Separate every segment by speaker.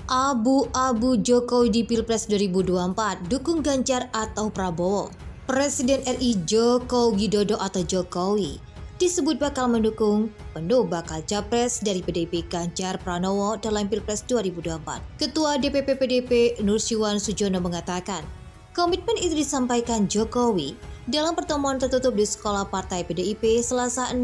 Speaker 1: Abu-abu Jokowi di Pilpres 2024, dukung Ganjar atau Prabowo. Presiden RI Joko Widodo atau Jokowi disebut bakal mendukung penuh bakal capres dari PDIP Ganjar Pranowo dalam Pilpres 2024. Ketua DPP PDIP Nursiwan Sujono mengatakan, komitmen itu disampaikan Jokowi dalam pertemuan tertutup di Sekolah Partai PDIP Selasa 6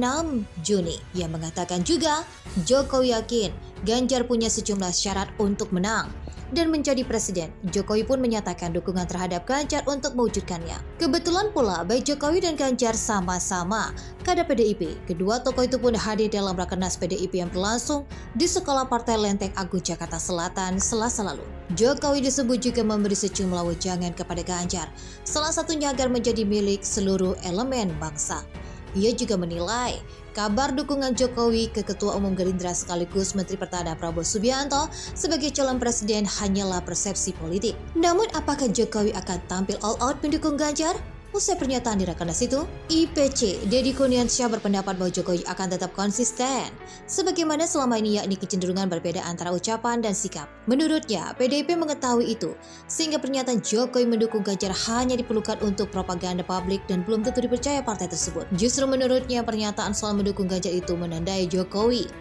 Speaker 1: Juni. Ia mengatakan juga, Jokowi yakin Ganjar punya sejumlah syarat untuk menang dan menjadi presiden. Jokowi pun menyatakan dukungan terhadap Ganjar untuk mewujudkannya. Kebetulan pula baik Jokowi dan Ganjar sama-sama kader PDIP. Kedua tokoh itu pun hadir dalam Rakernas PDIP yang berlangsung di Sekolah Partai Lenteng Agung Jakarta Selatan Selasa lalu. Jokowi disebut juga memberi sejumlah wejangan kepada Ganjar, salah satunya agar menjadi milik seluruh elemen bangsa. Ia juga menilai kabar dukungan Jokowi ke Ketua Umum Gerindra sekaligus Menteri Pertahanan Prabowo Subianto sebagai calon presiden hanyalah persepsi politik. Namun apakah Jokowi akan tampil all out mendukung Ganjar? Usai pernyataan di Rakernas itu, IPC Deddy Kurniansyah berpendapat bahwa Jokowi akan tetap konsisten sebagaimana selama ini, yakni kecenderungan berbeda antara ucapan dan sikap. Menurutnya, PDIP mengetahui itu sehingga pernyataan Jokowi mendukung Ganjar hanya diperlukan untuk propaganda publik dan belum tentu dipercaya partai tersebut. Justru menurutnya, pernyataan soal mendukung Ganjar itu menandai Jokowi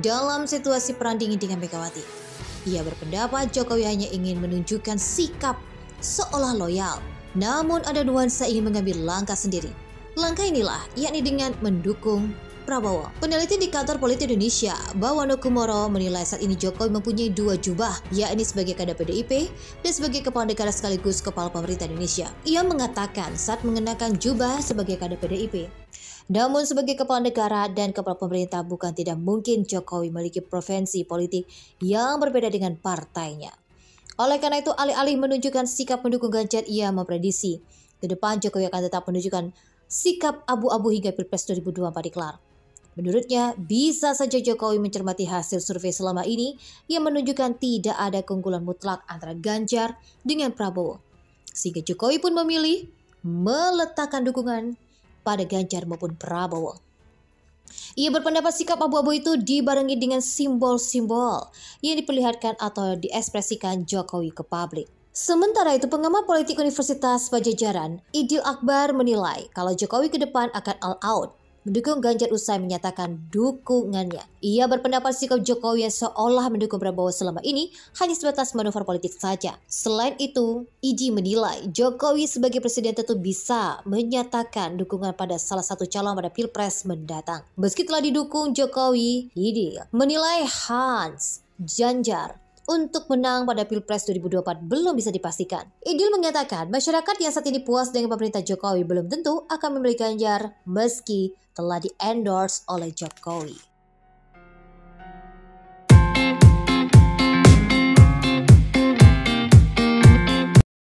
Speaker 1: dalam situasi perang dingin dengan Megawati. Ia berpendapat Jokowi hanya ingin menunjukkan sikap seolah loyal, namun ada nuansa ingin mengambil langkah sendiri. Langkah inilah yakni dengan mendukung Prabowo. Peneliti di Kantor Politik Indonesia, Bawono Kumoro, menilai saat ini Jokowi mempunyai dua jubah, yakni sebagai kader PDIP dan sebagai kepala negara sekaligus kepala pemerintah Indonesia. Ia mengatakan saat mengenakan jubah sebagai kader PDIP, namun sebagai kepala negara dan kepala pemerintah bukan tidak mungkin Jokowi memiliki preferensi politik yang berbeda dengan partainya. Oleh karena itu, alih-alih menunjukkan sikap mendukung Ganjar, ia memprediksi ke depan Jokowi akan tetap menunjukkan sikap abu-abu hingga Pilpres 2024 dikelar. Menurutnya, bisa saja Jokowi mencermati hasil survei selama ini yang menunjukkan tidak ada keunggulan mutlak antara Ganjar dengan Prabowo. Sehingga Jokowi pun memilih meletakkan dukungan pada Ganjar maupun Prabowo. Ia berpendapat sikap abu-abu itu dibarengi dengan simbol-simbol yang diperlihatkan atau diekspresikan Jokowi ke publik. Sementara itu, pengamat politik Universitas Pajajaran, Idil Akbar, menilai kalau Jokowi ke depan akan all out mendukung Ganjar usai menyatakan dukungannya. Ia berpendapat sikap Jokowi yang seolah mendukung Prabowo selama ini hanya sebatas manuver politik saja. Selain itu, Idi menilai Jokowi sebagai presiden tentu bisa menyatakan dukungan pada salah satu calon pada Pilpres mendatang. Meski telah didukung Jokowi, Idi menilai Hans Ganjar untuk menang pada Pilpres 2024 belum bisa dipastikan. Idil mengatakan masyarakat yang saat ini puas dengan pemerintah Jokowi belum tentu akan memilih Ganjar meski telah di-endorse oleh Jokowi.